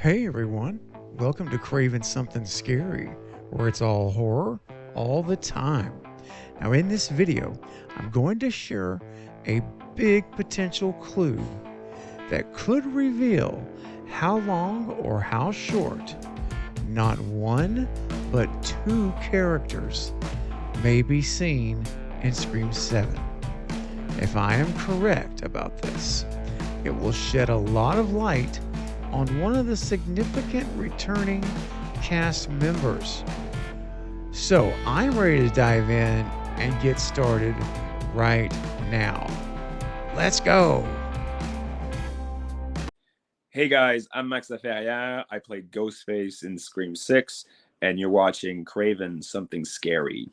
Hey everyone, welcome to Craven Something Scary, where it's all horror all the time. Now, in this video, I'm going to share a big potential clue that could reveal how long or how short not one but two characters may be seen in Scream 7. If I am correct about this, it will shed a lot of light on one of the significant returning cast members. So I'm ready to dive in and get started right now. Let's go. Hey guys, I'm Max Laferriere. I played Ghostface in Scream 6, and you're watching Craven Something Scary.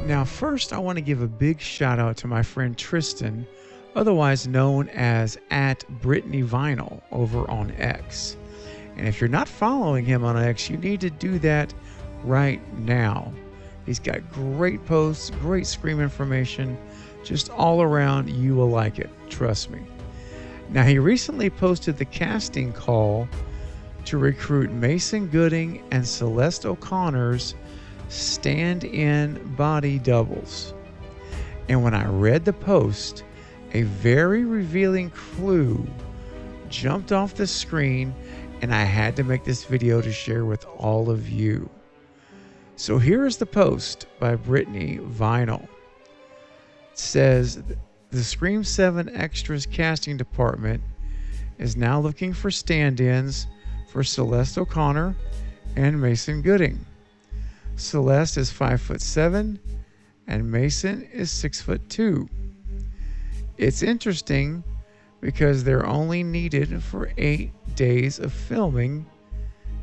Now, first, I want to give a big shout out to my friend Tristan, otherwise known as @BrittanyVinyl over on X. And if you're not following him on X, you need to do that right now. He's got great posts, great Scream information, just all around. You will like it, trust me. Now, he recently posted the casting call to recruit Mason Gooding and Celeste O'Connor's stand-in body doubles. And when I read the post, a very revealing clue jumped off the screen, and I had to make this video to share with all of you. So here is the post by Brittany Vinyl. It says, the Scream 7 Extras casting department is now looking for stand-ins for Celeste O'Connor and Mason Gooding. Celeste is 5'7" and Mason is 6'2". It's interesting because they're only needed for 8 days of filming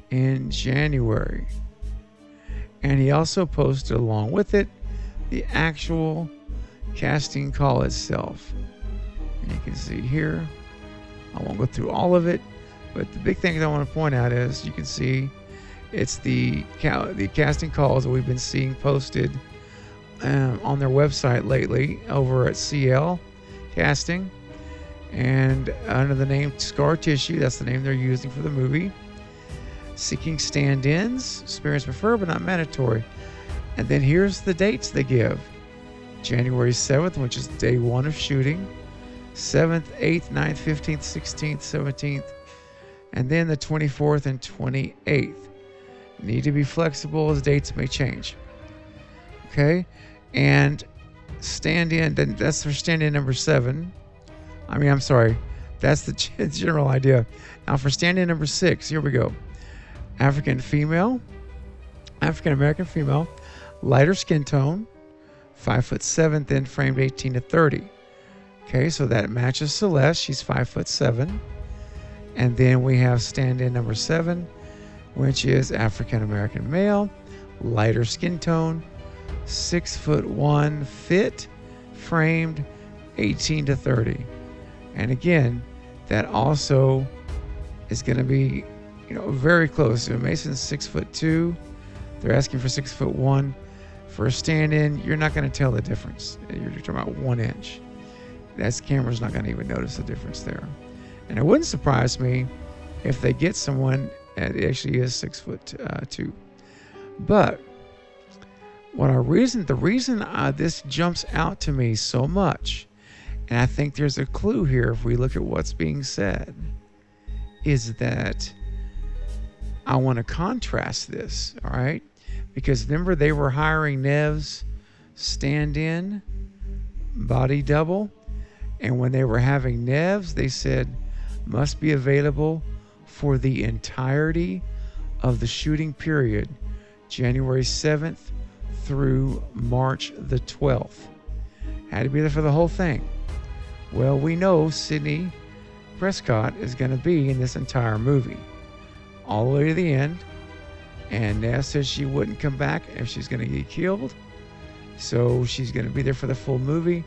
in January. And he also posted along with it the actual casting call itself. And you can see here, I won't go through all of it, but the big thing I want to point out is you can see it's the casting calls that we've been seeing posted on their website lately over at CL Casting, and under the name Scar Tissue, that's the name they're using for the movie. Seeking stand-ins, experience preferred but not mandatory. And then here's the dates they give. January 7th, which is day 1 of shooting, 7th, 8th, 9th, 15th, 16th, 17th, and then the 24th and 28th. Need to be flexible as dates may change. Okay, and stand-in, that's for stand-in number 7. I'm sorry, that's the general idea. Now for stand-in number 6, here we go. African American female, lighter skin tone, 5'7", thin framed, 18 to 30. Okay, so that matches Celeste. She's 5'7", and then we have stand-in number 7, which is African American male, lighter skin tone, 6'1", fit, framed, 18 to 30. And again, that also is going to be, very close. So Mason's 6'2". They're asking for 6'1". For a stand-in, you're not going to tell the difference. You're talking about 1 inch. That camera's not going to even notice the difference there. And it wouldn't surprise me if they get someone that actually is 6'2". But the reason this jumps out to me so much, and I think there's a clue here if we look at what's being said, is that I want to contrast this, all right? Because remember, they were hiring Nev's stand-in body double, and when they were having Nev's, they said must be available for the entirety of the shooting period, January 7th through March the 12th. Had to be there for the whole thing. Well, we know Sidney Prescott is going to be in this entire movie. all the way to the end. And Ness says she wouldn't come back if she's going to get killed. So she's going to be there for the full movie,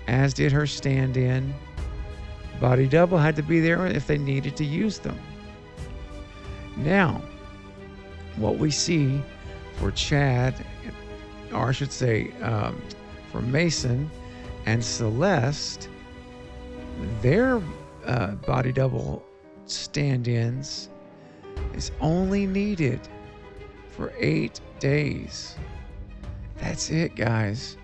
as did her stand-in. Body double had to be there if they needed to use them. Now, what we see for Chad, or I should say for Mason and Celeste, their body double stand-ins is only needed for 8 days. That's it, guys.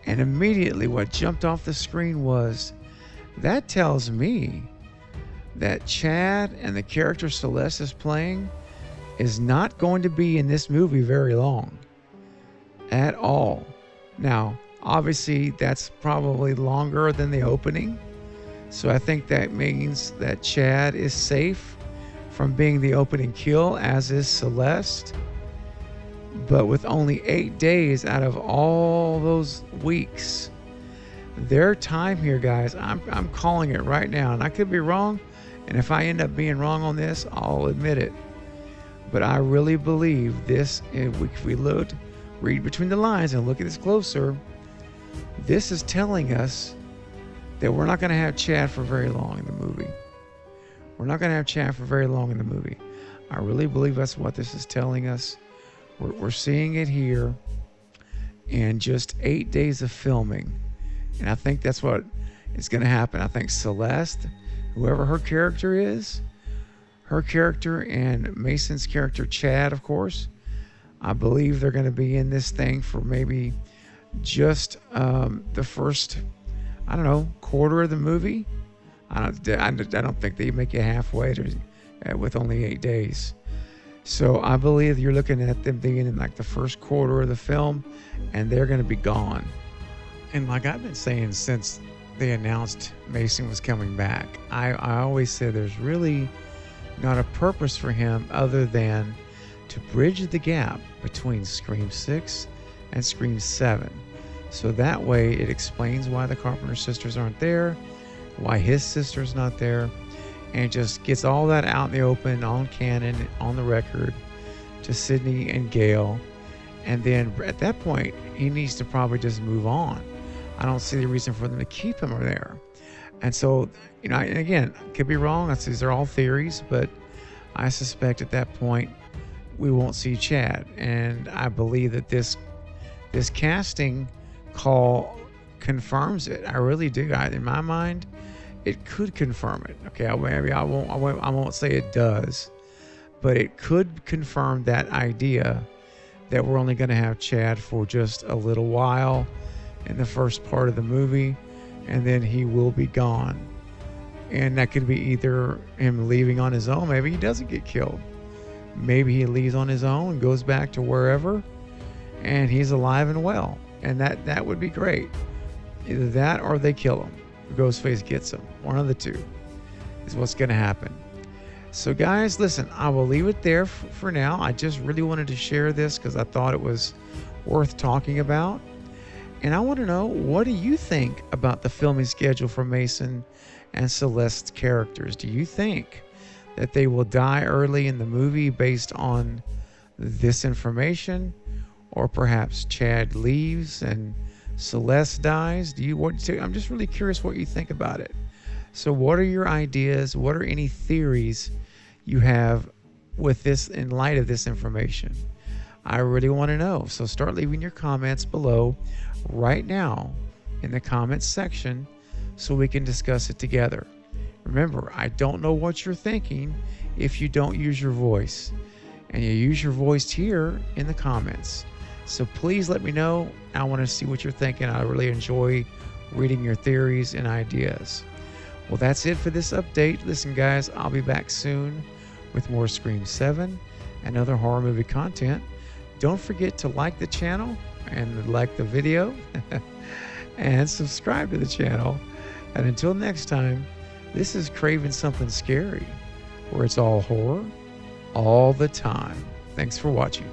And immediately what jumped off the screen was, that tells me that Chad and the character Celeste is playing is not going to be in this movie very long at all. Now, obviously, that's probably longer than the opening. So I think that means that Chad is safe from being the opening kill, as is Celeste. But with only 8 days out of all those weeks, their time here, guys, I'm calling it right now. And I could be wrong. And if I end up being wrong on this, I'll admit it. But I really believe this, if we read between the lines and look at this closer, this is telling us that we're not going to have Chad for very long in the movie. We're not going to have Chad for very long in the movie. I really believe that's what this is telling us. We're seeing it here in just 8 days of filming. And I think that's what is going to happen. I think Celeste, whoever her character is, her character and Mason's character, Chad, of course, I believe they're going to be in this thing for maybe just the first, I don't know, quarter of the movie. I don't think they make it halfway with only 8 days. So I believe you're looking at them being in like the first quarter of the film, and they're going to be gone. And like I've been saying since they announced Mason was coming back, I always say there's really not a purpose for him other than to bridge the gap between Scream 6 and Scream 7. So that way it explains why the Carpenter sisters aren't there, why his sister's not there, and just gets all that out in the open, on canon, on the record, to Sidney and Gail. And then at that point, he needs to probably just move on. I don't see the reason for them to keep him there. And so, and again, could be wrong. These are all theories, but I suspect at that point, we won't see Chad. And I believe that this casting call confirms it. I really do. In my mind, it could confirm it. Okay, maybe I won't say it does, but it could confirm that idea that we're only going to have Chad for just a little while in the first part of the movie, and then he will be gone. And that could be either him leaving on his own. Maybe he doesn't get killed. Maybe he leaves on his own and goes back to wherever, and he's alive and well. And that would be great. Either that or they kill him. Ghostface gets him. One of the two is what's going to happen. So guys, listen, I will leave it there for now. I just really wanted to share this because I thought it was worth talking about. And I want to know, what do you think about the filming schedule for Mason and Celeste's characters? Do you think that they will die early in the movie based on this information? Or perhaps Chad leaves and Celeste dies? I'm just really curious what you think about it. So what are your ideas? What are any theories you have with this in light of this information? I really want to know. So start leaving your comments below right now in the comments section so we can discuss it together. Remember, I don't know what you're thinking if you don't use your voice. And you use your voice here in the comments. So please let me know. I want to see what you're thinking. I really enjoy reading your theories and ideas. Well, that's it for this update. Listen, guys, I'll be back soon with more Scream 7 and other horror movie content. Don't forget to like the channel and like the video and subscribe to the channel. And until next time, this is Craving Something Scary, where it's all horror all the time. Thanks for watching.